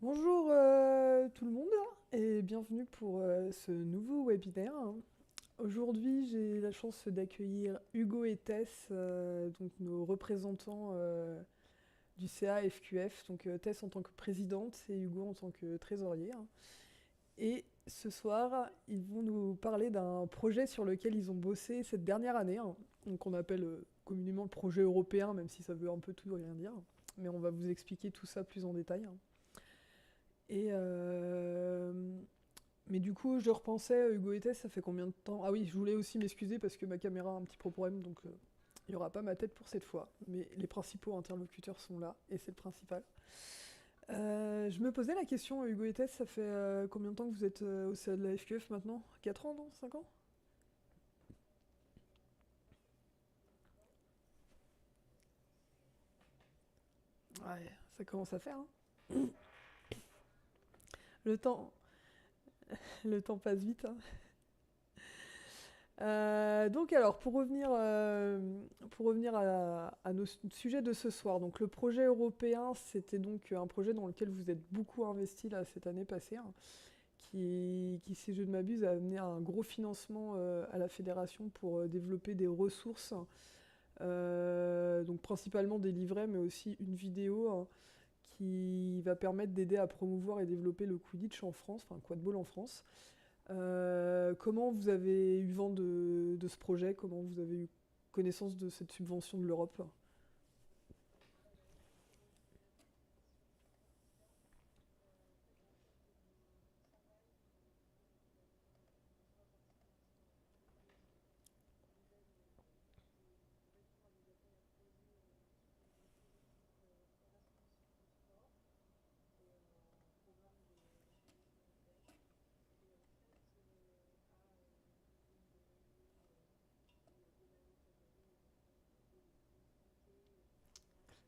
Bonjour tout le monde et bienvenue pour ce nouveau webinaire. Aujourd'hui, j'ai la chance d'accueillir Hugo et Tess, donc nos représentants du CA FQF, donc Tess en tant que présidente et Hugo en tant que trésorier. Et ce soir, ils vont nous parler d'un projet sur lequel ils ont bossé cette dernière année, donc on appelle communément le projet européen, même si ça veut un peu tout et rien dire. Mais on va vous expliquer tout ça plus en détail. Et mais du coup, je repensais, Hugo et Tess, ça fait combien de temps? Ah oui, je voulais aussi m'excuser parce que ma caméra a un petit problème, donc il n'y aura pas ma tête pour cette fois. Mais les principaux interlocuteurs sont là, et c'est le principal. Je me posais la question, Hugo et Tess, ça fait combien de temps que vous êtes au CA de la FQF maintenant? 4 ans, non? 5 ans? Ouais, ça commence à faire, hein. Le temps, le temps passe vite, hein. Donc alors, pour revenir à nos sujets de ce soir, donc le projet européen, c'était donc un projet dans lequel vous êtes beaucoup investi là, cette année passée, qui, si je ne m'abuse, a amené un gros financement à la fédération pour développer des ressources, donc principalement des livrets, mais aussi une vidéo qui va permettre d'aider à promouvoir et développer le Quidditch en France, enfin le Quadball en France. Comment vous avez eu vent de ce projet? Comment vous avez eu connaissance de cette subvention de l'Europe?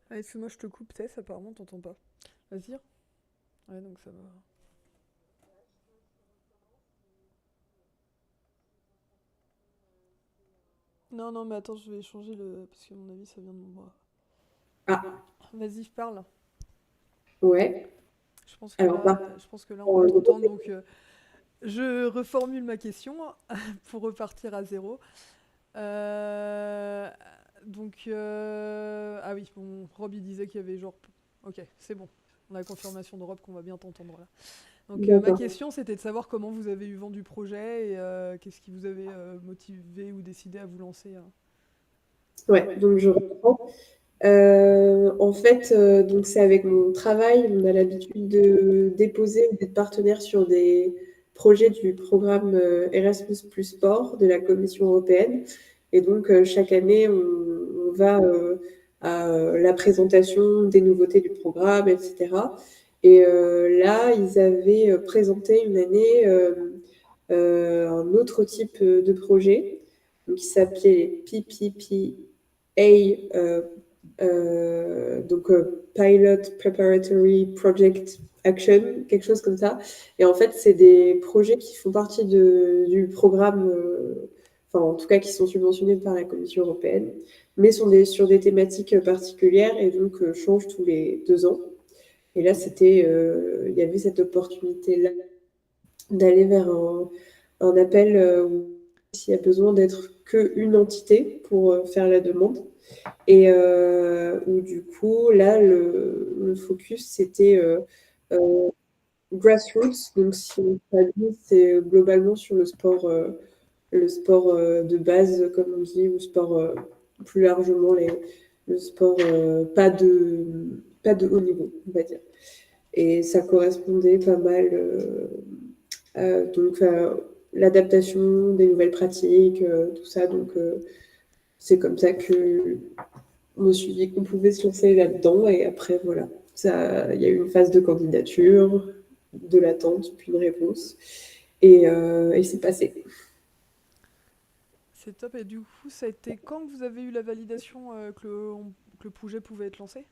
Ah, excuse-moi, je te coupe, Tess, apparemment, t'entends pas. Vas-y. Ouais, donc ça va. Non, non, mais attends, je vais changer le. Parce que à mon avis, ça vient de moi. Ah, Vas-y, parle. ouais. Alors, Je pense que là, on va de mon t'entendre. côté, Donc, je reformule ma question pour repartir à zéro. Euh, ah oui, bon, Rob, il disait qu'il y avait genre. Ok, c'est bon. On a la confirmation de Rob qu'on va bien t'entendre là. Donc ma d'accord. question c'était de savoir comment vous avez eu vent du projet et qu'est-ce qui vous avait motivé ou décidé à vous lancer. Ouais, donc je reprends. En fait, donc c'est avec mon travail, on a l'habitude de déposer ou d'être partenaire sur des projets du programme Erasmus Plus Sport de la Commission européenne. Et donc, chaque année, on va à la présentation des nouveautés du programme, etc. Et là, ils avaient présenté une année un autre type de projet donc, qui s'appelait PPPA, donc Pilot Preparatory Project Action, quelque chose comme ça. Et en fait, c'est des projets qui font partie du programme, enfin en tout cas qui sont subventionnés par la Commission européenne, mais sont sur des thématiques particulières et donc changent tous les 2 ans. Et là, il y avait cette opportunité-là d'aller vers un appel où s'il y a besoin d'être qu'une entité pour faire la demande. Et où du coup, là, le focus, c'était grassroots. Donc, si on traduit, c'est globalement sur le sport de base, comme on dit, ou sport plus largement, le sport pas de haut niveau, on va dire. Et ça correspondait pas mal donc l'adaptation des nouvelles pratiques, tout ça. Donc, c'est comme ça que on me suis dit qu'on pouvait se lancer là-dedans et après, voilà. Ça, il y a eu une phase de candidature, de l'attente, puis une réponse. Et c'est passé. C'est top. Et du coup, ça a été quand que vous avez eu la validation que le projet pouvait être lancé?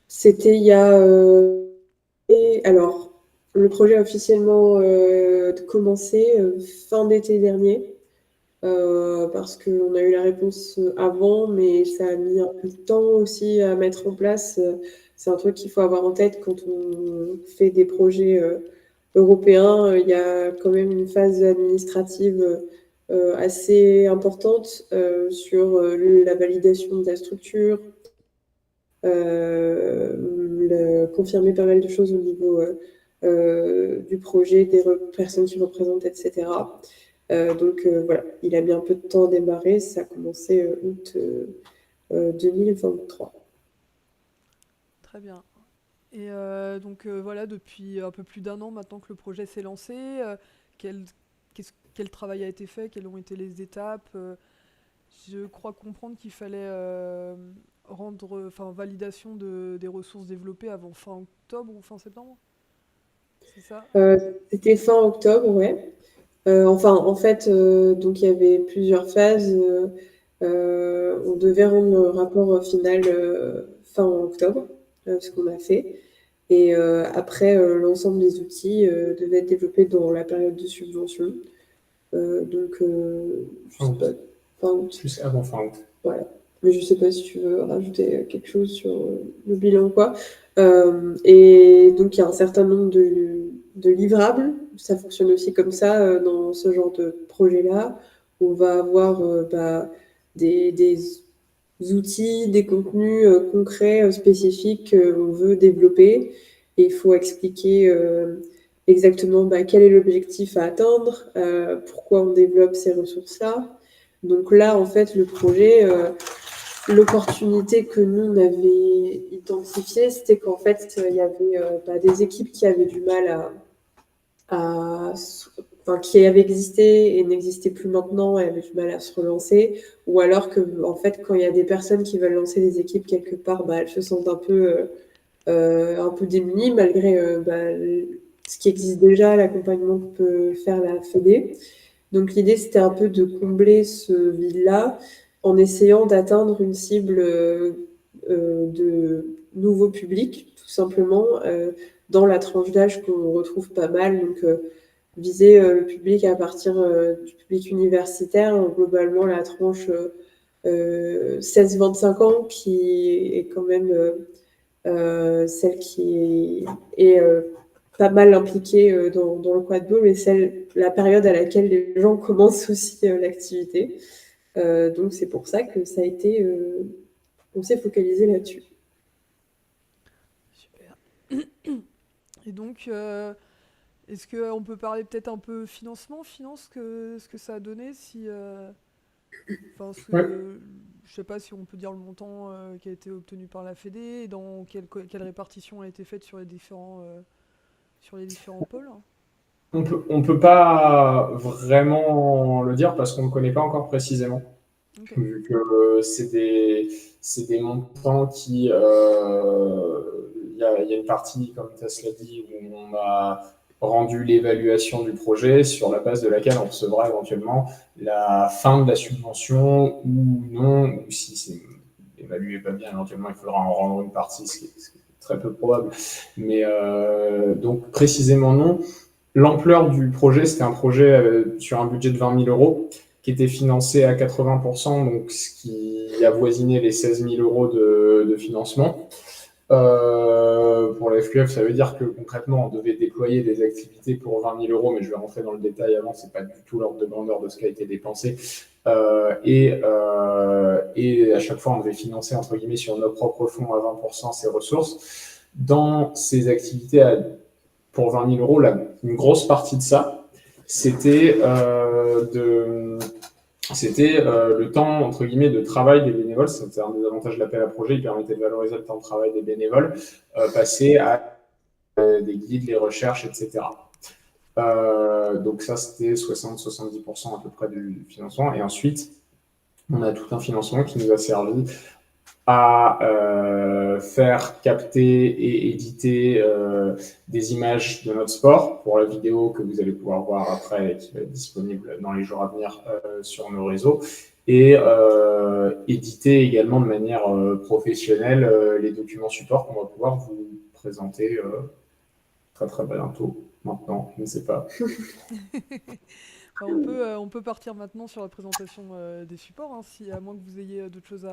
C'était il y a. Alors, le projet a officiellement commencé fin d'été dernier. Parce qu'on a eu la réponse avant, mais ça a mis un peu de temps aussi à mettre en place. c'est un truc qu'il faut avoir en tête quand on fait des projets européens. Il y a quand même une phase administrative assez importante sur la validation de la structure, confirmer pas mal de choses au niveau du projet, des personnes qui représentent, etc. Donc voilà, il a mis un peu de temps à démarrer, ça a commencé août 2023. Très bien. Et donc voilà, depuis un peu plus d'un an maintenant que le projet s'est lancé, quel, quel travail a été fait, quelles ont été les étapes je crois comprendre qu'il fallait rendre, enfin, validation des ressources développées avant fin octobre ou fin septembre, c'est ça? Euh, C'était fin octobre, ouais. Enfin, en fait, donc il y avait plusieurs phases. On devait rendre le rapport final fin octobre, ce qu'on a fait. Et après, l'ensemble des outils devaient être développés dans la période de subvention. Donc, je Fin sais pas, août. fin août. Juste avant fin août. Voilà. Mais je sais pas si tu veux rajouter quelque chose sur le bilan ou quoi. Et donc, il y a un certain nombre de livrables. Ça fonctionne aussi comme ça dans ce genre de projet-là. On va avoir des outils, des contenus concrets, spécifiques qu'on veut développer. Et il faut expliquer exactement quel est l'objectif à atteindre, pourquoi on développe ces ressources-là. Donc là, en fait, le projet, l'opportunité que nous, on avait identifiée, c'était qu'en fait, il y avait des équipes qui avaient du mal enfin, qui avaient existé et n'existaient plus maintenant et avaient du mal à se relancer, ou alors que, en fait, quand il y a des personnes qui veulent lancer des équipes quelque part, elles se sentent un peu démunies malgré ce qui existe déjà, l'accompagnement que peut faire la Fédé. Donc l'idée, c'était un peu de combler ce vide-là en essayant d'atteindre une cible de nouveaux publics, tout simplement, dans la tranche d'âge qu'on retrouve pas mal. Donc viser le public à partir du public universitaire, globalement la tranche 16-25 ans, qui est quand même celle qui est pas mal impliquée dans le quadbo, mais la période à laquelle les gens commencent aussi l'activité. Donc c'est pour ça que ça a été, on s'est focalisé là-dessus. Super. Et donc, est-ce qu'on peut parler peut-être un peu financement, ce que ça a donné si, enfin, Ouais. je sais pas si on peut dire le montant qui a été obtenu par la Fédé et dans quelle répartition a été faite sur les différents pôles. On peut pas vraiment le dire parce qu'on ne connaît pas encore précisément. Ok. Vu que c'est des montants qui. Il y a une partie, comme Tess l'a dit, où on a rendu l'évaluation du projet sur la base de laquelle on recevra éventuellement la fin de la subvention ou non, ou si c'est évalué pas bien, éventuellement il faudra en rendre une partie, ce qui est très peu probable. Mais donc précisément non. L'ampleur du projet, c'était un projet sur un budget de 20 000 euros qui était financé à 80%, donc ce qui avoisinait les 16 000 euros de financement. Pour la FQF, ça veut dire que concrètement, on devait déployer des activités pour 20 000 euros, mais je vais rentrer dans le détail avant, c'est pas du tout l'ordre de grandeur de ce qui a été dépensé. Et à chaque fois, on devait financer, entre guillemets, sur nos propres fonds à 20% ces ressources. Dans ces activités pour 20 000 euros, une grosse partie de ça, c'était le temps, entre guillemets, de travail des bénévoles. C'était un des avantages de l'appel à projet. Il permettait de valoriser le temps de travail des bénévoles, passer à des guides, les recherches, etc. Donc ça, c'était 60-70% à peu près du financement. Et ensuite, on a tout un financement qui nous a servi à faire capter et éditer des images de notre sport pour la vidéo que vous allez pouvoir voir après et qui va être disponible dans les jours à venir sur nos réseaux, et éditer également de manière professionnelle les documents support qu'on va pouvoir vous présenter très très bientôt. Maintenant, je ne sais pas. Bah, on peut partir maintenant sur la présentation des supports, hein, si, à moins que vous ayez d'autres choses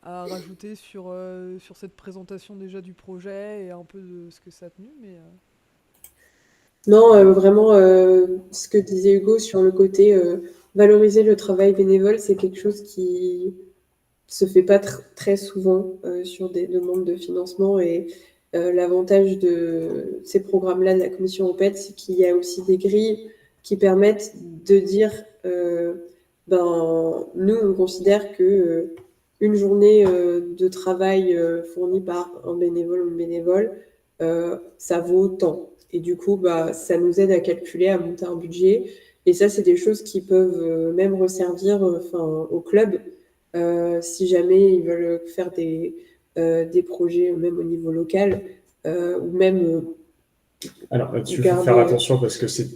à rajouter sur cette présentation déjà du projet et un peu de ce que ça a tenu, mais Non, vraiment, ce que disait Hugo sur le côté valoriser le travail bénévole, c'est quelque chose qui se fait pas très souvent sur des demandes de financement. Et l'avantage de ces programmes-là de la Commission européenne, c'est qu'il y a aussi des grilles qui permettent de dire, nous, on considère que une journée de travail fournie par un bénévole ou une bénévole, ça vaut tant. Et du coup, ça nous aide à calculer, à monter un budget. Et ça, c'est des choses qui peuvent même resservir au club si jamais ils veulent faire des projets, même au niveau local, ou même Alors là-dessus, il faut faire attention parce que c'est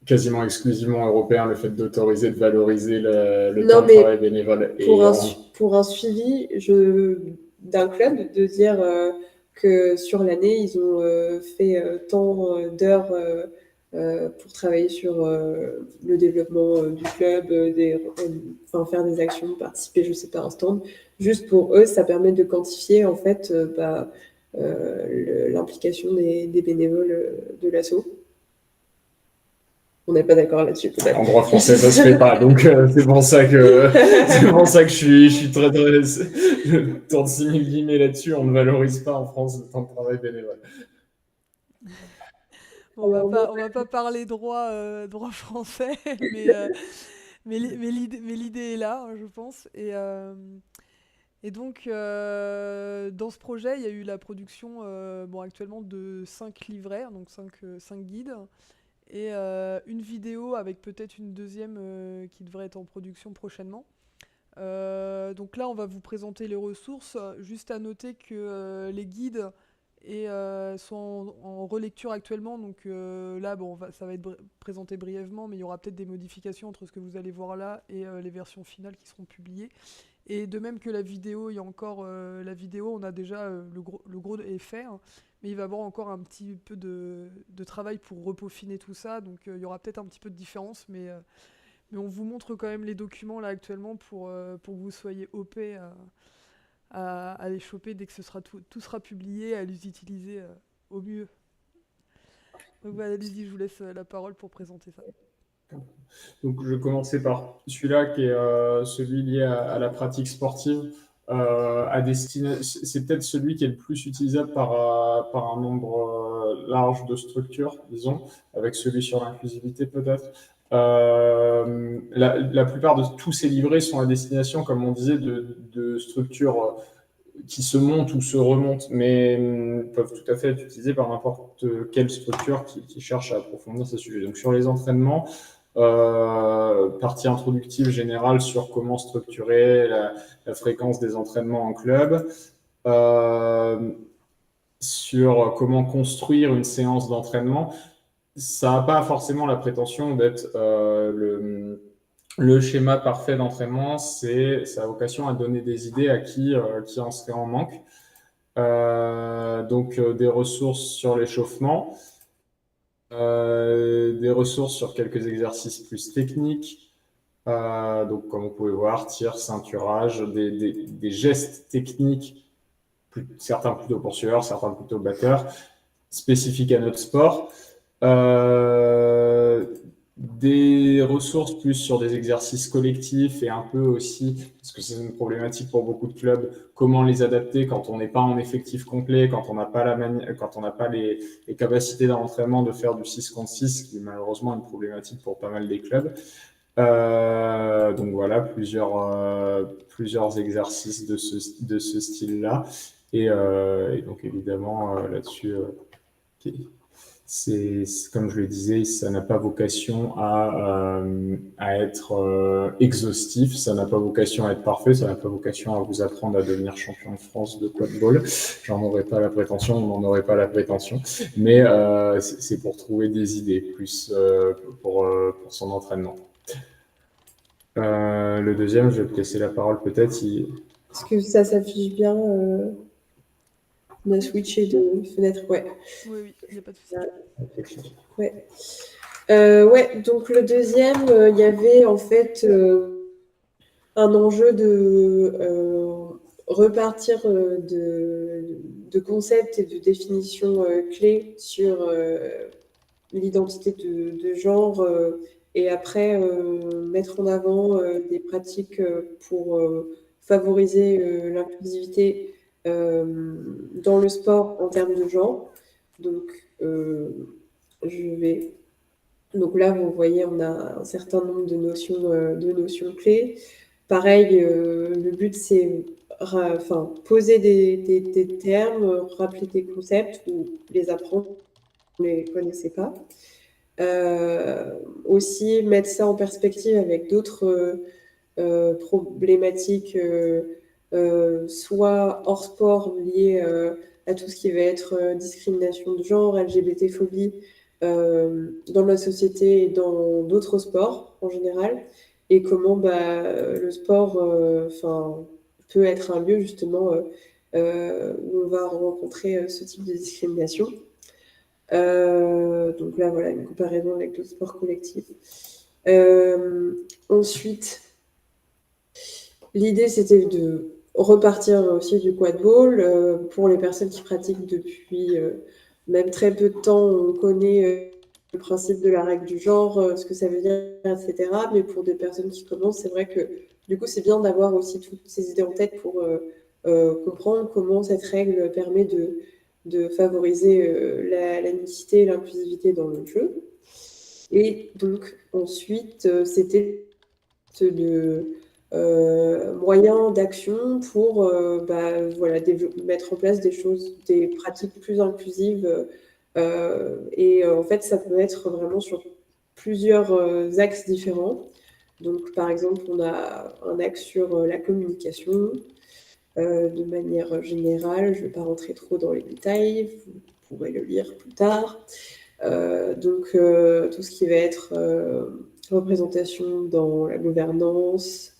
quasiment exclusivement européen, le fait d'autoriser, de valoriser le temps de travail bénévole. Pour un suivi d'un club, de dire que sur l'année, ils ont fait tant d'heures pour travailler sur le développement du club, faire des actions, participer, je sais pas, à un stand. Juste pour eux, ça permet de quantifier en fait l'implication des bénévoles de l'asso. On n'est pas d'accord là-dessus. En droit français, ça se fait pas. Donc, c'est pour ça que je suis très, dans 6000 guillemets là-dessus. On ne valorise pas en France le temps de travail bénévole. bon, on va pas parler droit français, mais l'idée est là, hein, je pense. Et donc, dans ce projet, il y a eu la production actuellement de 5 livrets, donc 5 guides, et une vidéo avec peut-être une deuxième qui devrait être en production prochainement. Donc là, on va vous présenter les ressources. Juste à noter que les guides sont en relecture actuellement. Donc là, ça va être présenté brièvement, mais il y aura peut-être des modifications entre ce que vous allez voir là et les versions finales qui seront publiées. Et de même que la vidéo, il y a encore la vidéo, on a déjà le gros est fait, hein, mais il va y avoir encore un petit peu de travail pour repeaufiner tout ça. Donc il y aura peut-être un petit peu de différence, mais on vous montre quand même les documents là actuellement pour que vous soyez OP à les choper dès que tout sera publié, à les utiliser au mieux. Donc voilà, allez-y, je vous laisse la parole pour présenter ça. Donc, je vais commencer par celui-là qui est celui lié à la pratique sportive. C'est peut-être celui qui est le plus utilisable par un nombre large de structures, disons, avec celui sur l'inclusivité peut-être. La plupart de tous ces livrets sont à destination, comme on disait, de structures qui se montent ou se remontent, mais peuvent tout à fait être utilisés par n'importe quelle structure qui cherche à approfondir ce sujet. Donc sur les entraînements, partie introductive générale sur comment structurer la fréquence des entraînements en club, sur comment construire une séance d'entraînement. Ça n'a pas forcément la prétention d'être le schéma parfait d'entraînement, ça a vocation à donner des idées à qui en serait en manque. Donc des ressources sur l'échauffement, des ressources sur quelques exercices plus techniques, donc comme vous pouvez voir, tir, ceinturage, des gestes techniques, certains plutôt poursuiveurs, certains plutôt batteurs, spécifiques à notre sport. Des ressources plus sur des exercices collectifs et un peu aussi, parce que c'est une problématique pour beaucoup de clubs, comment les adapter quand on n'est pas en effectif complet, quand on n'a pas les capacités d'entraînement de faire du 6 contre 6, qui est malheureusement une problématique pour pas mal des clubs. Donc voilà, plusieurs exercices de ce style-là. Et donc évidemment, là-dessus, comme je le disais, ça n'a pas vocation à être exhaustif, ça n'a pas vocation à être parfait, ça n'a pas vocation à vous apprendre à devenir champion de France de quad-ball. J'en aurais pas la prétention, on n'en aurait pas la prétention, mais c'est pour trouver des idées, plus pour son entraînement. Le deuxième, je vais te laisser la parole peut-être. Est-ce que ça s'affiche bien On a switché de fenêtre, ouais. Oui, il n'y a pas de souci. Ouais, donc le deuxième, il y avait en fait un enjeu de repartir de concepts et de définitions clés sur l'identité de genre et après mettre en avant des pratiques pour favoriser l'inclusivité dans le sport en termes de genre. Donc, donc là, vous voyez, on a un certain nombre de notions clés. Pareil, le but, c'est poser des termes, rappeler des concepts ou les apprendre, vous ne les connaissez pas. Aussi, mettre ça en perspective avec d'autres problématiques, soit hors sport, liées à tout ce qui va être discrimination de genre, LGBT-phobie, dans notre société et dans d'autres sports en général, et comment le sport peut être un lieu justement où on va rencontrer ce type de discrimination. Donc là, voilà, une comparaison avec d'autres sports collectifs. Ensuite, l'idée, c'était de repartir aussi du quadball. Pour les personnes qui pratiquent depuis même très peu de temps, on connaît le principe de la règle du genre, ce que ça veut dire, etc. Mais pour des personnes qui commencent, c'est vrai que du coup, c'est bien d'avoir aussi toutes ces idées en tête pour comprendre comment cette règle permet de favoriser la mixité et l'inclusivité dans le jeu. Et donc, ensuite, c'était de moyens d'action pour mettre en place des pratiques plus inclusives. Et en fait, ça peut être vraiment sur plusieurs axes différents. Donc, par exemple, on a un axe sur la communication de manière générale. Je ne vais pas rentrer trop dans les détails, vous pourrez le lire plus tard. Donc, tout ce qui va être représentation dans la gouvernance,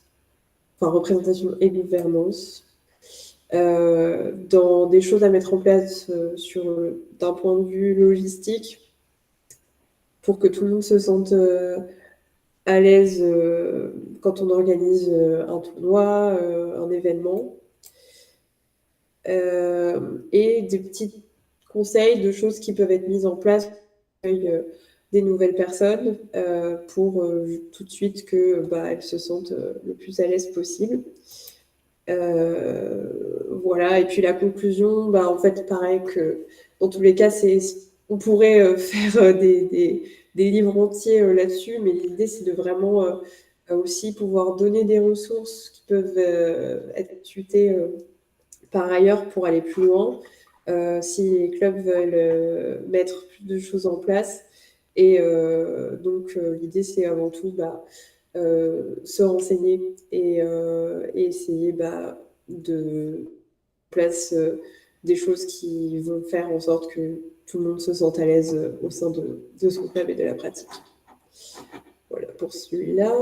représentation et gouvernance, dans des choses à mettre en place d'un point de vue logistique pour que tout le monde se sente à l'aise quand on organise un tournoi, un événement. Et des petits conseils de choses qui peuvent être mises en place des nouvelles personnes pour tout de suite qu'elles se sentent le plus à l'aise possible. Voilà, et puis la conclusion, en fait, pareil que dans tous les cas, on pourrait faire des livres entiers là-dessus, mais l'idée, c'est de vraiment aussi pouvoir donner des ressources qui peuvent être utées par ailleurs pour aller plus loin, si les clubs veulent mettre plus de choses en place. Et donc, l'idée, c'est avant tout se renseigner et essayer de placer des choses qui vont faire en sorte que tout le monde se sente à l'aise au sein de son club et de la pratique. Voilà pour celui-là.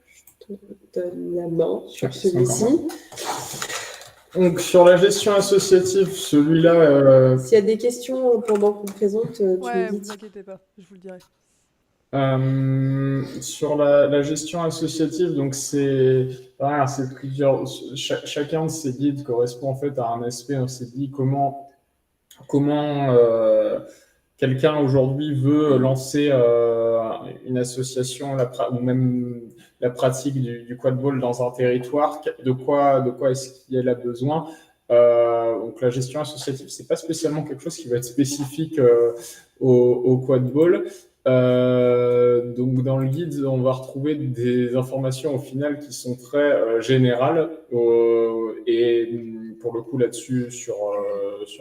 Je te donne la main sur celui-ci. Donc, sur la gestion associative, celui-là... S'il y a des questions pendant qu'on présente, tu me dis. Ne vous inquiétez pas, je vous le dirai. Sur la gestion associative, donc c'est plusieurs. Chacun de ces guides correspond en fait à un aspect. On s'est dit comment quelqu'un aujourd'hui veut lancer une association ou même la pratique du quadball dans un territoire. De quoi est-ce qu'il a besoin? Donc la gestion associative, c'est pas spécialement quelque chose qui va être spécifique au quadball. Donc dans le guide, on va retrouver des informations au final qui sont très générales et pour le coup là-dessus sur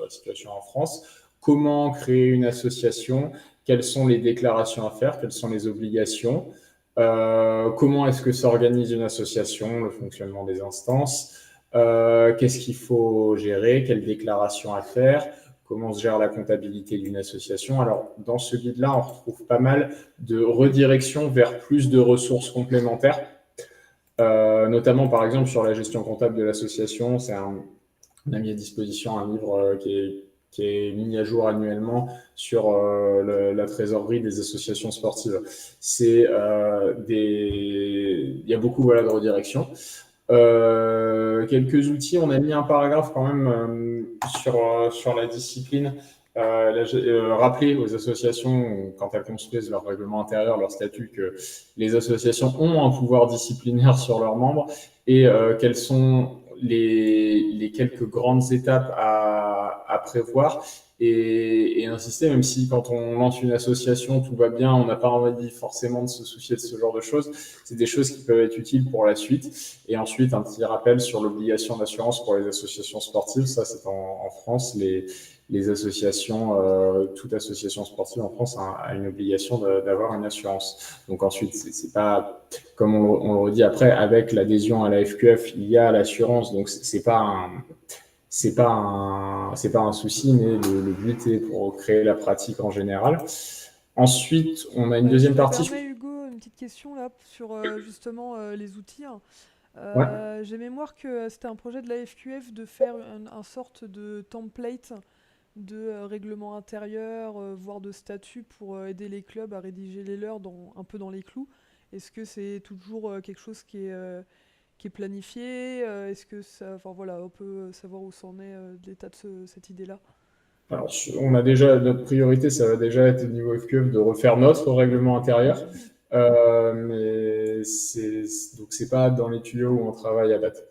la situation en France. Comment créer une association? Quelles sont les déclarations à faire? Quelles sont les obligations? Comment est-ce que s'organise une association? Le fonctionnement des instances? Qu'est-ce qu'il faut gérer? Quelles déclarations à faire? Comment se gère la comptabilité d'une association? Alors, dans ce guide-là, on retrouve pas mal de redirections vers plus de ressources complémentaires, notamment, par exemple, sur la gestion comptable de l'association. On a mis à disposition un livre qui est mis à jour annuellement sur la trésorerie des associations sportives. Il y a beaucoup de redirections. Quelques outils, on a mis un paragraphe quand même sur la discipline. Rappeler aux associations, quand elles construisent leur règlement intérieur, leur statut, que les associations ont un pouvoir disciplinaire sur leurs membres et quelles sont les quelques grandes étapes à prévoir et insister, même si quand on lance une association, tout va bien, on n'a pas envie forcément de se soucier de ce genre de choses. C'est des choses qui peuvent être utiles pour la suite. Et ensuite, un petit rappel sur l'obligation d'assurance pour les associations sportives. Ça, c'est en France. Les associations, toute association sportive en France a une obligation d'avoir une assurance. Donc ensuite, c'est pas, comme on le redit après, avec l'adhésion à la FQF, il y a l'assurance. Donc c'est pas un souci, mais le but est pour créer la pratique en général. Ensuite, on a une Je deuxième me partie. permets, Hugo, une petite question là sur justement les outils, hein. Ouais. J'ai mémoire que c'était un projet de la FQF de faire un sorte de template de règlement intérieur, voire de statut pour aider les clubs à rédiger les leurs un peu dans les clous. Est-ce que c'est toujours quelque chose qui est planifié? Est-ce que ça, enfin voilà, on peut savoir où c'en est de l'état de cette idée-là? Alors, on a déjà notre priorité, ça va déjà être au niveau FQF de refaire notre règlement intérieur, mais donc c'est pas dans les tuyaux où on travaille à date.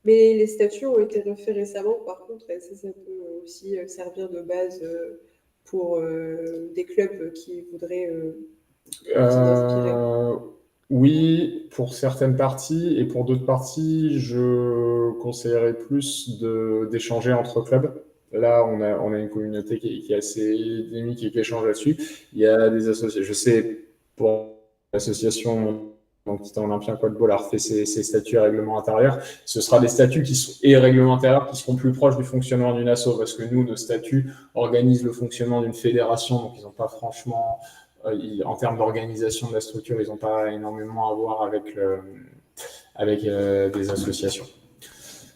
Mais les statuts ont été refaits récemment, par contre, et ça peut aussi servir de base pour des clubs qui voudraient s'en inspirer. Oui, pour certaines parties, et pour d'autres parties, je conseillerais plus d'échanger entre clubs. Là, on a une communauté qui est assez dynamique et qui échange là-dessus. Il y a des associations, je sais, pour l'association donc Titan Olympien Code Ball a refait ses statuts et règlements intérieurs. Ce sera des statuts et règlements intérieurs qui seront plus proches du fonctionnement d'une asso, parce que nous, nos statuts organisent le fonctionnement d'une fédération, donc ils n'ont pas franchement en termes d'organisation de la structure, ils n'ont pas énormément à voir avec des associations.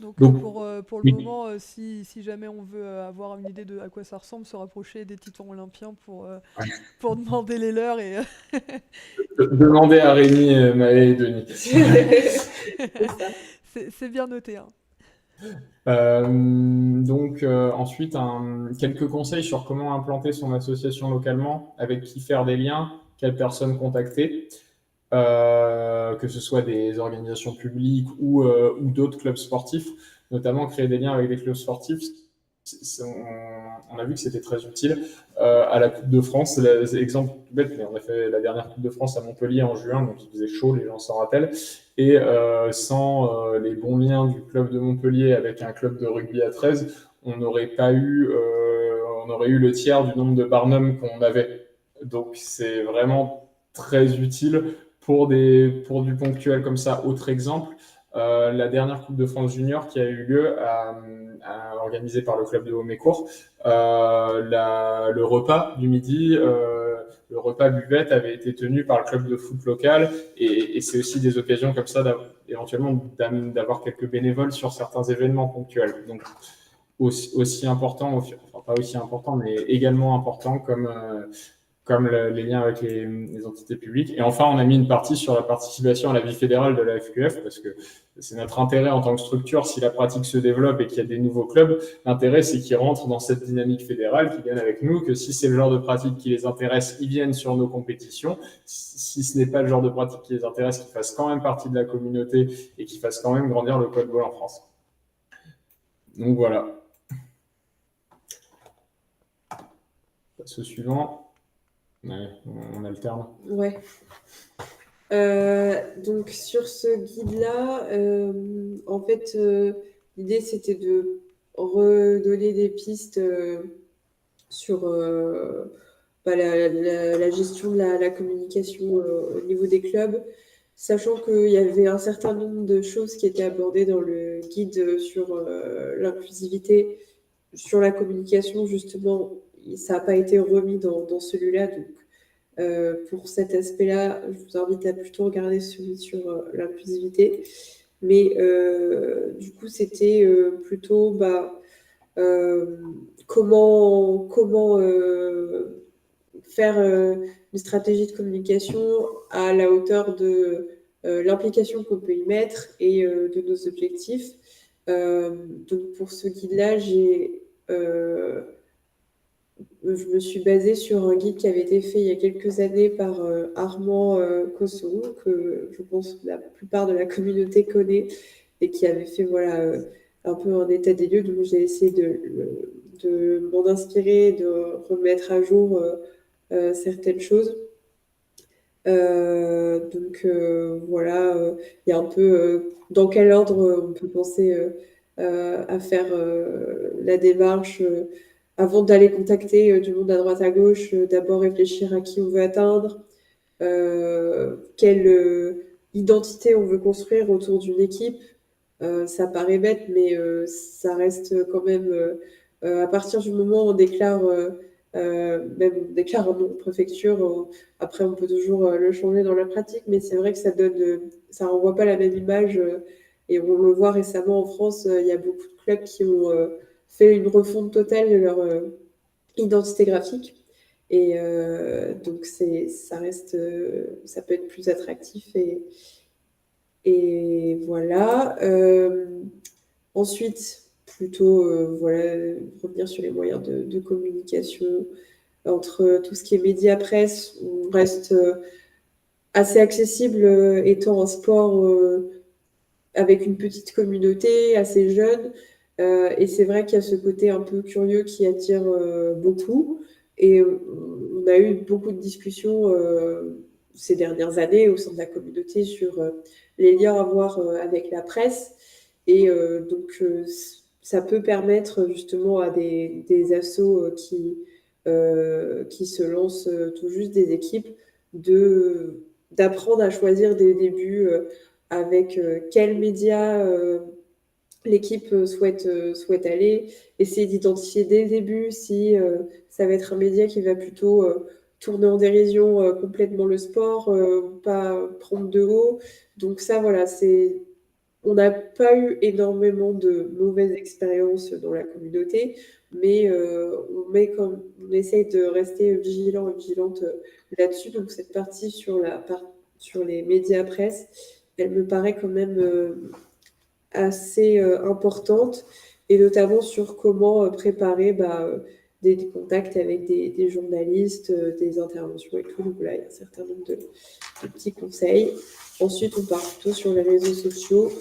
Donc, Donc, pour le oui. moment, si jamais on veut avoir une idée de à quoi ça ressemble, se rapprocher des Titans Olympiens pour demander les leurs et Demandez à Rémi, Maë et Denis. C'est ça. c'est bien noté, hein. Donc ensuite, quelques conseils sur comment implanter son association localement, avec qui faire des liens, quelles personnes contacter, que ce soit des organisations publiques ou d'autres clubs sportifs, notamment créer des liens avec des clubs sportifs. On a vu que c'était très utile à la Coupe de France. Exemple tout bête, mais on a fait la dernière Coupe de France à Montpellier en juin, donc il faisait chaud, les gens s'en rappellent. Et sans les bons liens du club de Montpellier avec un club de rugby à 13, on n'aurait pas eu, on aurait eu le tiers du nombre de Barnum qu'on avait. Donc c'est vraiment très utile pour du ponctuel comme ça. Autre exemple, la dernière Coupe de France Junior qui a eu lieu organisée par le club de Haut-Mécourt, le repas du midi, le repas buvette avait été tenu par le club de foot local et c'est aussi des occasions comme ça éventuellement d'avoir quelques bénévoles sur certains événements ponctuels. Donc aussi important, enfin pas aussi important, mais également important comme les liens avec les entités publiques. Et enfin, on a mis une partie sur la participation à la vie fédérale de la FQF, parce que c'est notre intérêt en tant que structure, si la pratique se développe et qu'il y a des nouveaux clubs, l'intérêt c'est qu'ils rentrent dans cette dynamique fédérale, qu'ils viennent avec nous, que si c'est le genre de pratique qui les intéresse, ils viennent sur nos compétitions. Si ce n'est pas le genre de pratique qui les intéresse, qu'ils fassent quand même partie de la communauté et qu'ils fassent quand même grandir le code ball en France. Donc voilà. Ce suivant. Ouais, on alterne. Ouais. Donc sur ce guide-là, en fait, l'idée c'était de redonner des pistes sur la gestion de la communication au niveau des clubs, sachant qu'il y avait un certain nombre de choses qui étaient abordées dans le guide sur l'inclusivité, sur la communication, justement, ça n'a pas été remis dans celui-là. Donc, pour cet aspect-là, je vous invite à plutôt regarder celui sur l'inclusivité. Mais du coup, c'était plutôt comment faire une stratégie de communication à la hauteur de l'implication qu'on peut y mettre et de nos objectifs. Donc pour ce guide-là, je me suis basée sur un guide qui avait été fait il y a quelques années par Armand Kosso, que je pense que la plupart de la communauté connaît, et qui avait fait voilà, un peu un état des lieux. Donc j'ai essayé de m'en inspirer, de remettre à jour certaines choses. Donc voilà, il y a un peu dans quel ordre on peut penser à faire la démarche avant d'aller contacter du monde à droite à gauche, d'abord réfléchir à qui on veut atteindre, quelle identité on veut construire autour d'une équipe. Ça paraît bête, mais ça reste quand même, à partir du moment où on déclare, même on déclare un nom de préfecture, après on peut toujours le changer dans la pratique, mais c'est vrai que ça renvoie pas la même image, et on le voit récemment en France, il y a beaucoup de clubs qui ont fait une refonte totale de leur identité graphique. Et donc ça reste, ça peut être plus attractif et voilà. Ensuite, plutôt voilà, revenir sur les moyens de communication. Entre tout ce qui est média presse, on reste assez accessible étant un sport avec une petite communauté, assez jeune. Et c'est vrai qu'il y a ce côté un peu curieux qui attire beaucoup. Et on a eu beaucoup de discussions ces dernières années au sein de la communauté sur les liens à avoir avec la presse. Et donc, ça peut permettre justement à des assos qui se lancent tout juste, des équipes, d'apprendre à choisir dès le début avec quels médias l'équipe souhaite aller, essayer d'identifier dès le début si ça va être un média qui va plutôt tourner en dérision complètement le sport, pas prendre de haut. Donc ça, voilà, on n'a pas eu énormément de mauvaises expériences dans la communauté, mais on essaye de rester vigilant et vigilante là-dessus. Donc cette partie sur les médias presse, elle me paraît quand même assez importante, et notamment sur comment préparer des contacts avec des journalistes, des interventions et tout. Donc là, il y a un certain nombre de petits conseils. Ensuite, on part plutôt sur les réseaux sociaux.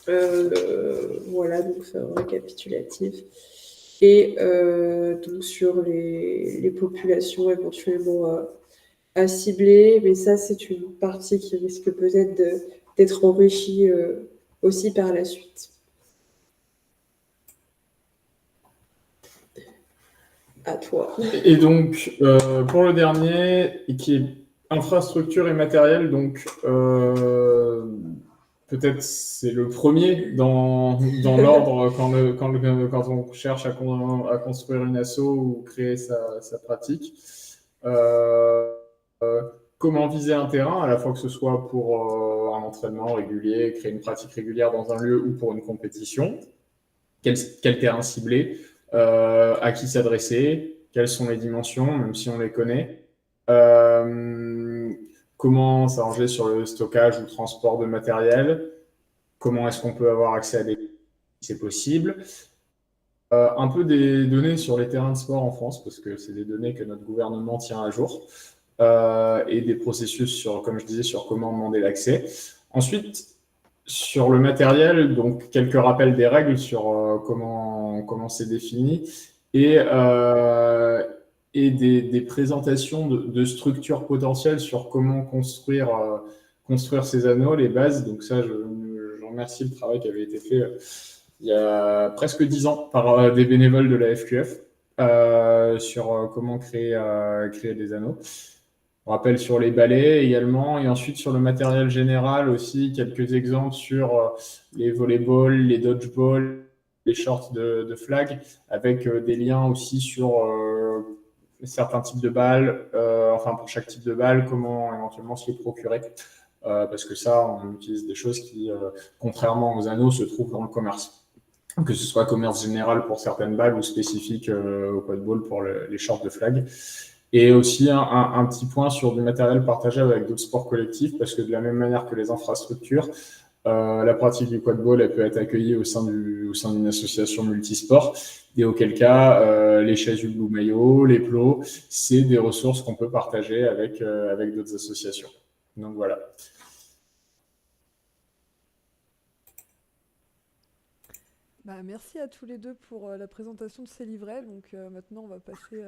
Voilà, donc c'est un récapitulatif. Et donc sur les populations éventuellement à cibler, mais ça, c'est une partie qui risque peut-être d'être enrichie aussi par la suite. À toi. Et donc, pour le dernier, qui est infrastructure et matériel, donc peut-être c'est le premier dans l'ordre quand on cherche à construire une asso ou créer sa pratique. Comment viser un terrain, à la fois que ce soit pour un entraînement régulier, créer une pratique régulière dans un lieu ou pour une compétition. Quel terrain cibler, à qui s'adresser, quelles sont les dimensions, même si on les connaît. Comment s'arranger sur le stockage ou le transport de matériel, comment est-ce qu'on peut avoir accès à des si c'est possible. Un peu des données sur les terrains de sport en France, parce que c'est des données que notre gouvernement tient à jour, et des processus, comme je disais, sur comment demander l'accès. Ensuite, sur le matériel, donc quelques rappels des règles sur comment c'est défini, et des présentations de structures potentielles sur comment construire ces anneaux, les bases. Donc ça, je remercie le travail qui avait été fait il y a presque 10 ans par des bénévoles de la FQF sur comment créer des anneaux. On rappelle sur les balais également, et ensuite sur le matériel général aussi, quelques exemples sur les volley-balls, les dodgeball, les shorts de flag, avec des liens aussi sur certains types de balles, enfin pour chaque type de balle, comment éventuellement se les procurer. Parce que ça, on utilise des choses qui, contrairement aux anneaux, se trouvent dans le commerce. Que ce soit commerce général pour certaines balles ou spécifique au paintball pour les shorts de flag. Et aussi un petit point sur du matériel partagé avec d'autres sports collectifs, parce que de la même manière que les infrastructures, la pratique du quadball elle peut être accueillie au sein d'une association multisport, et auquel cas les chasubles Blue Maillot, les plots, c'est des ressources qu'on peut partager avec d'autres associations. Donc voilà. Merci à tous les deux pour la présentation de ces livrets. Donc maintenant, on va passer.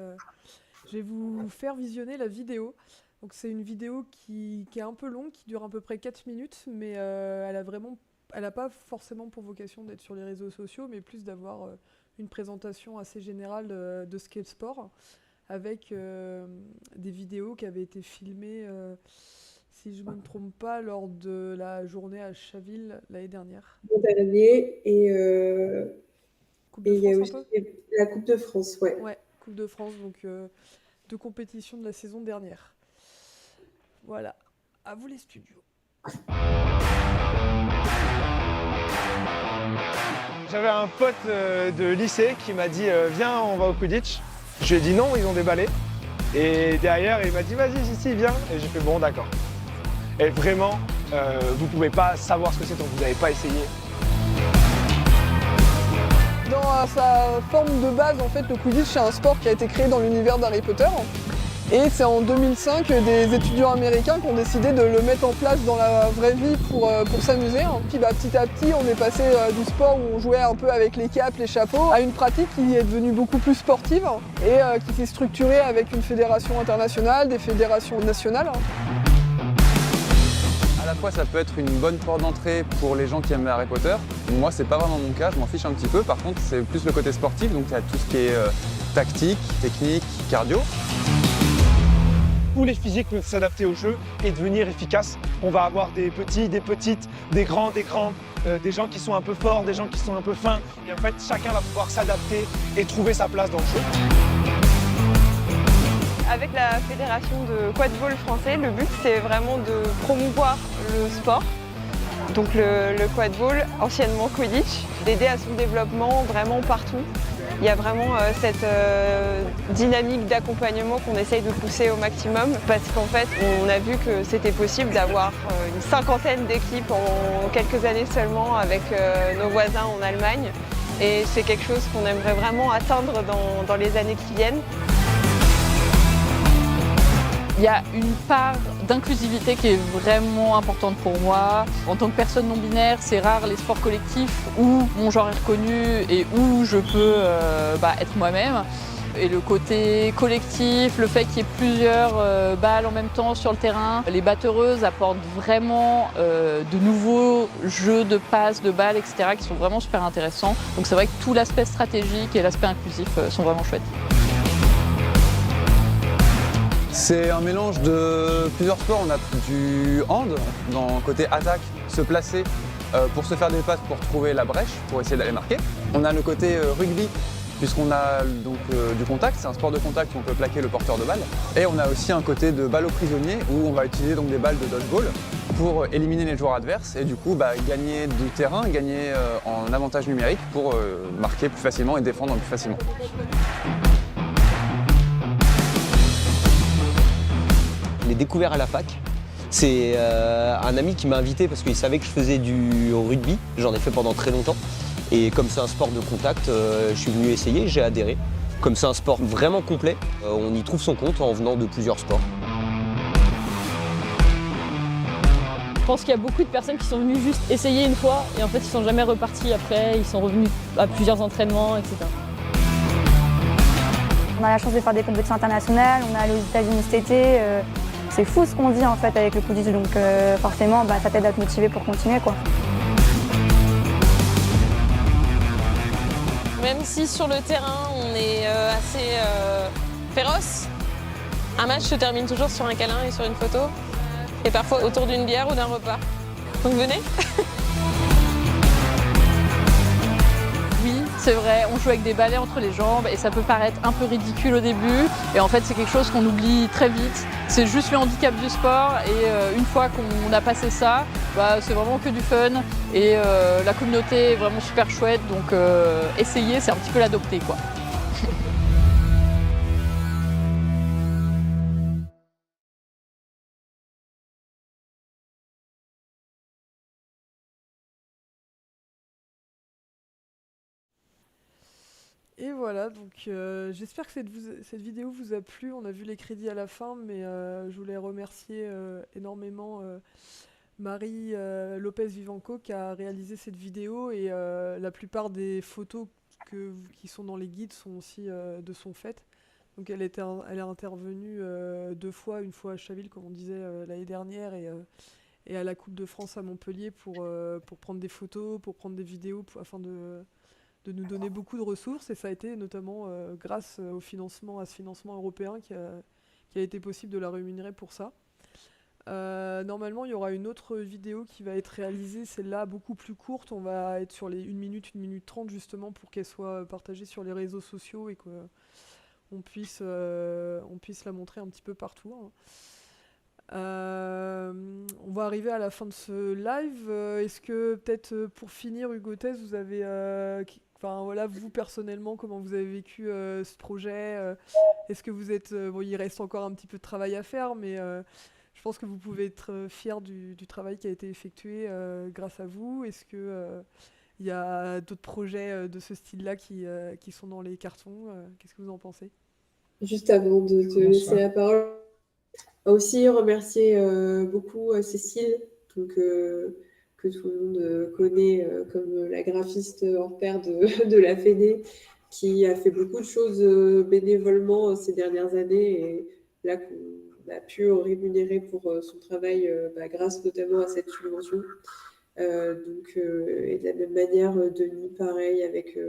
Je vais vous faire visionner la vidéo. Donc c'est une vidéo qui est un peu longue, qui dure à peu près 4 minutes, mais elle n'a pas forcément pour vocation d'être sur les réseaux sociaux, mais plus d'avoir une présentation assez générale de ce qu'est le sport, avec des vidéos qui avaient été filmées, si je ne me trompe pas, lors de la journée à Chaville l'année dernière. Et Coupe de il y a France, aussi un peu la Coupe de France, ouais. Ouais, Coupe de France, donc 2 compétitions de la saison dernière. Voilà, à vous les studios. J'avais un pote de lycée qui m'a dit viens, on va au Quidditch. Je lui ai dit non, ils ont des balais. Et derrière, il m'a dit vas-y, si, viens. Et j'ai fait bon, d'accord. Et vraiment, vous pouvez pas savoir ce que c'est tant que vous n'avez pas essayé. Dans sa forme de base, en fait, le Quidditch, c'est un sport qui a été créé dans l'univers d'Harry Potter. Et c'est en 2005 des étudiants américains qui ont décidé de le mettre en place dans la vraie vie pour s'amuser. Puis petit à petit, on est passé du sport où on jouait un peu avec les capes, les chapeaux, à une pratique qui est devenue beaucoup plus sportive et qui s'est structurée avec une fédération internationale, des fédérations nationales. À la fois, ça peut être une bonne porte d'entrée pour les gens qui aiment Harry Potter. Moi, c'est pas vraiment mon cas, je m'en fiche un petit peu. Par contre, c'est plus le côté sportif, donc il y a tout ce qui est tactique, technique, cardio. Tous les physiques peuvent s'adapter au jeu et devenir efficaces. On va avoir des petits, des petites, des grands, des grandes, des gens qui sont un peu forts, des gens qui sont un peu fins. Et en fait, chacun va pouvoir s'adapter et trouver sa place dans le jeu. Avec la fédération de quadball français, le but c'est vraiment de promouvoir le sport, donc le quadball, anciennement Quidditch, d'aider à son développement vraiment partout. Il y a vraiment cette dynamique d'accompagnement qu'on essaye de pousser au maximum parce qu'en fait on a vu que c'était possible d'avoir une 50aine d'équipes en quelques années seulement avec nos voisins en Allemagne et c'est quelque chose qu'on aimerait vraiment atteindre dans les années qui viennent. Il y a une part d'inclusivité qui est vraiment importante pour moi. En tant que personne non binaire, c'est rare les sports collectifs où mon genre est reconnu et où je peux être moi-même. Et le côté collectif, le fait qu'il y ait plusieurs balles en même temps sur le terrain, les batteureuses apportent vraiment de nouveaux jeux de passes, de balles, etc. qui sont vraiment super intéressants. Donc c'est vrai que tout l'aspect stratégique et l'aspect inclusif sont vraiment chouettes. C'est un mélange de plusieurs sports. On a du hand, dans le côté attaque, se placer pour se faire des passes, pour trouver la brèche, pour essayer d'aller marquer. On a le côté rugby, puisqu'on a donc du contact, c'est un sport de contact où on peut plaquer le porteur de balle. Et on a aussi un côté de balle aux prisonniers, où on va utiliser donc des balles de dodgeball pour éliminer les joueurs adverses et du coup gagner du terrain, gagner en avantage numérique pour marquer plus facilement et défendre plus facilement. Je l'ai découvert à la fac. C'est un ami qui m'a invité parce qu'il savait que je faisais du rugby. J'en ai fait pendant très longtemps. Et comme c'est un sport de contact, je suis venu essayer, j'ai adhéré. Comme c'est un sport vraiment complet, on y trouve son compte en venant de plusieurs sports. Je pense qu'il y a beaucoup de personnes qui sont venues juste essayer une fois et en fait ils sont jamais repartis après, ils sont revenus à plusieurs entraînements, etc. On a la chance de faire des compétitions internationales, on est allé aux États-Unis cet été. C'est fou ce qu'on vit en fait avec le Quidditch, donc forcément ça t'aide à te motiver pour continuer quoi. Même si sur le terrain on est assez féroce, un match se termine toujours sur un câlin et sur une photo, et parfois autour d'une bière ou d'un repas. Donc venez. Oui, c'est vrai, on joue avec des balais entre les jambes et ça peut paraître un peu ridicule au début. Et en fait, c'est quelque chose qu'on oublie très vite. C'est juste le handicap du sport et une fois qu'on a passé ça, c'est vraiment que du fun. Et la communauté est vraiment super chouette, donc essayer, c'est un petit peu l'adopter, quoi. Et voilà, donc j'espère que cette vidéo vous a plu. On a vu les crédits à la fin, mais je voulais remercier énormément Marie Lopez Vivanco qui a réalisé cette vidéo et la plupart des photos qui sont dans les guides sont aussi de son fait. Donc elle est intervenue 2 fois, une fois à Chaville comme on disait l'année dernière et à la Coupe de France à Montpellier pour prendre des photos, pour prendre des vidéos afin de nous donner beaucoup de ressources et ça a été notamment grâce à ce financement européen qui a été possible de la rémunérer pour ça. Normalement, il y aura une autre vidéo qui va être réalisée, celle-là beaucoup plus courte. On va être sur les 1 minute 30 justement pour qu'elle soit partagée sur les réseaux sociaux et qu'on puisse la montrer un petit peu partout. On va arriver à la fin de ce live. Est-ce que peut-être pour finir, Hugo Tess, vous avez, vous personnellement, comment vous avez vécu ce projet Est-ce que vous êtes, il reste encore un petit peu de travail à faire, mais je pense que vous pouvez être fiers du travail qui a été effectué grâce à vous. Est-ce que il y a d'autres projets de ce style-là qui sont dans les cartons Qu'est-ce que vous en pensez? Juste avant de te laisser la parole, aussi remercier beaucoup Cécile, donc, que tout le monde connaît comme la graphiste hors pair de la Fédé, qui a fait beaucoup de choses bénévolement ces dernières années et là qu'on a pu rémunérer pour son travail grâce notamment à cette subvention. Et de la même manière, Denis, pareil, avec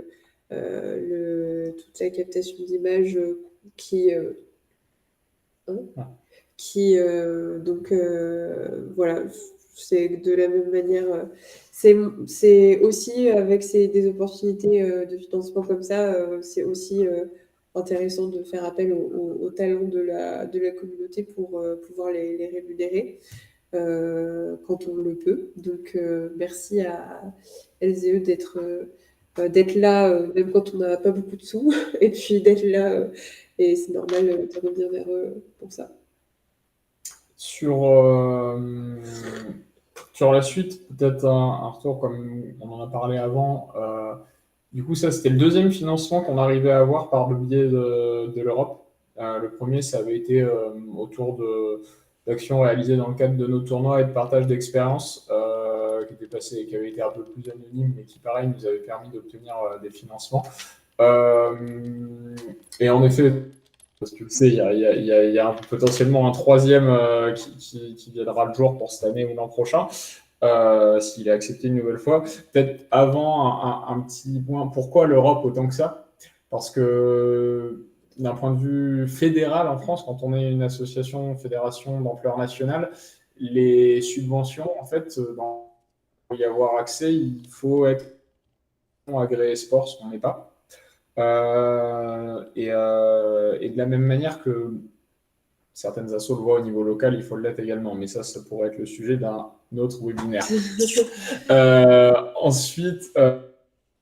toute la captation d'images qui voilà, c'est de la même manière, c'est aussi avec des opportunités de financement comme ça, c'est aussi intéressant de faire appel aux talents de la communauté pour pouvoir les rémunérer quand on le peut. Donc merci à elles et eux d'être là, même quand on n'a pas beaucoup de sous, et puis d'être là, et c'est normal de revenir vers eux pour ça. Sur la suite, peut-être un retour comme on en a parlé avant. Du coup, ça, c'était le deuxième financement qu'on arrivait à avoir par le biais de l'Europe. Le premier, ça avait été autour d'actions réalisées dans le cadre de nos tournois et de partage d'expériences qui avaient été un peu plus anonymes, mais qui, pareil, nous avaient permis d'obtenir des financements. Et en effet, parce que tu le sais, il y a potentiellement un troisième qui viendra le jour pour cette année ou l'an prochain, s'il est accepté une nouvelle fois. Peut-être avant, un petit point, pourquoi l'Europe autant que ça? Parce que d'un point de vue fédéral en France, quand on est une fédération d'ampleur nationale, les subventions, en fait, pour y avoir accès, il faut être agréé sport, ce qu'on n'est pas. Et de la même manière que certaines assos le voient au niveau local, il faut l'être également. Mais ça pourrait être le sujet d'un autre webinaire. Ensuite,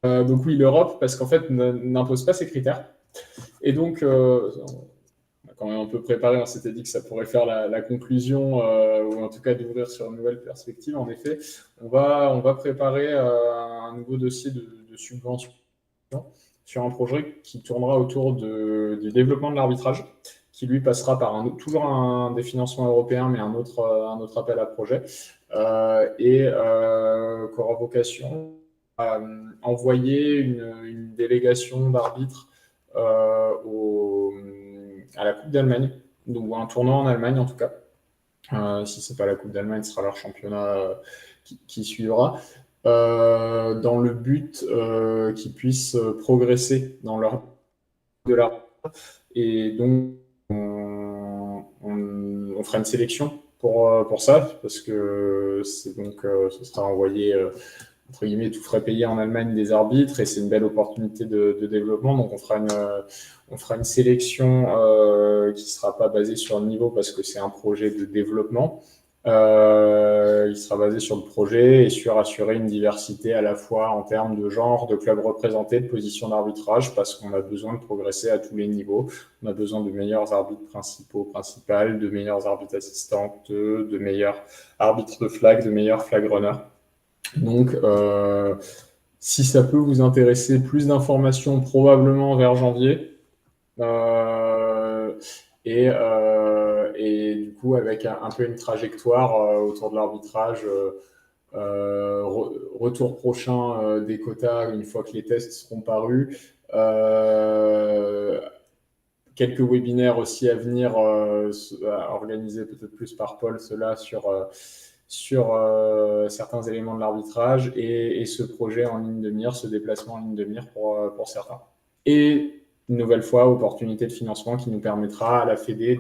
donc oui, l'Europe, parce qu'en fait, n'impose pas ces critères. Et donc, on a quand même un peu préparé, on s'était dit que ça pourrait faire la conclusion, ou en tout cas d'ouvrir sur une nouvelle perspective. En effet, on va préparer un nouveau dossier de subvention sur un projet qui tournera autour du développement de l'arbitrage, qui lui passera par toujours des financements européens, mais un autre appel à projet, et qui aura vocation à envoyer une délégation d'arbitres à la Coupe d'Allemagne, ou un tournoi en Allemagne en tout cas. Si ce n'est pas la Coupe d'Allemagne, ce sera leur championnat qui suivra. Dans le but qu'ils puissent progresser dans leur et donc on fera une sélection pour ça, parce que ce sera envoyé entre guillemets tout frais payé en Allemagne des arbitres, et c'est une belle opportunité de développement. Donc on fera une sélection qui sera pas basée sur le niveau, parce que c'est un projet de développement. Il sera basé sur le projet et sur assurer une diversité à la fois en termes de genre, de clubs représentés, de position d'arbitrage, parce qu'on a besoin de progresser à tous les niveaux. On a besoin de meilleurs arbitres principales, de meilleurs arbitres assistants, de meilleurs arbitres de flag, de meilleurs flag runners. Donc Si ça peut vous intéresser, plus d'informations probablement vers janvier. Et du coup, avec un peu une trajectoire autour de l'arbitrage, retour prochain des quotas une fois que les tests seront parus. Quelques webinaires aussi à venir, organisés peut-être plus par Paul, ceux-là sur certains éléments de l'arbitrage et ce projet en ligne de mire, ce déplacement en ligne de mire pour certains. Et une nouvelle fois, opportunité de financement qui nous permettra à la Fédé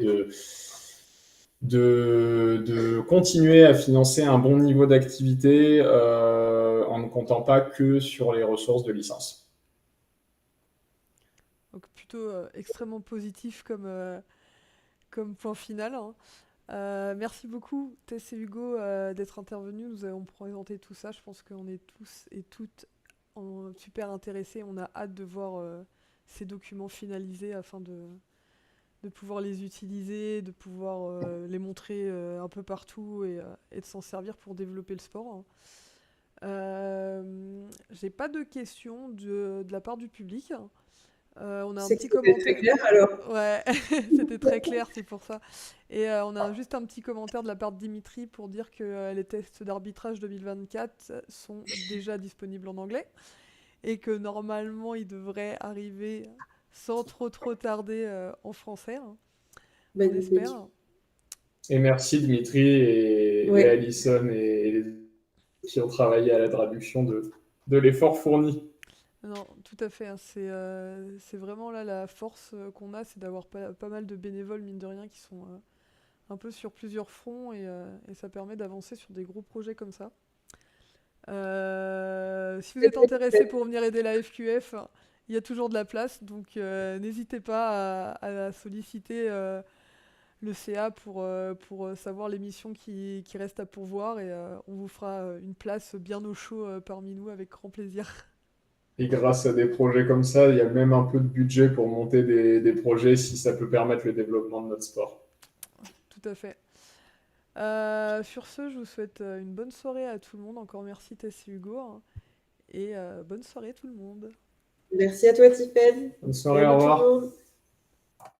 de continuer à financer un bon niveau d'activité en ne comptant pas que sur les ressources de licence. Donc plutôt extrêmement positif comme point final, hein. Merci beaucoup Tess et Hugo d'être intervenus. Nous avons présenté tout ça. Je pense qu'on est tous et toutes super intéressés. On a hâte de voir ces documents finalisés afin de pouvoir les utiliser, de pouvoir les montrer un peu partout et de s'en servir pour développer le sport, hein. J'ai pas de questions de la part du public. On a un petit commentaire. Très clair alors. Ouais, c'était très clair, c'est pour ça. Et on a juste un petit commentaire de la part de Dimitri pour dire que les tests d'arbitrage 2024 sont déjà disponibles en anglais et que normalement ils devraient arriver sans trop tarder en français, hein, on espère. Et merci Dimitri et Alison et les qui ont travaillé à la traduction de l'effort fourni. Non, tout à fait, hein. C'est vraiment là la force qu'on a, c'est d'avoir pas mal de bénévoles, mine de rien, qui sont un peu sur plusieurs fronts et ça permet d'avancer sur des gros projets comme ça. Si vous êtes intéressé pour venir aider la FQF, il y a toujours de la place, donc n'hésitez pas à solliciter le CA pour savoir les missions qui restent à pourvoir et on vous fera une place bien au chaud parmi nous avec grand plaisir. Et grâce à des projets comme ça, il y a même un peu de budget pour monter des projets si ça peut permettre le développement de notre sport. Tout à fait. Sur ce, je vous souhaite une bonne soirée à tout le monde. Encore merci Tess et Hugo. Hein. Et bonne soirée tout le monde. Merci à toi Tiffaine. Bonne soirée, au revoir.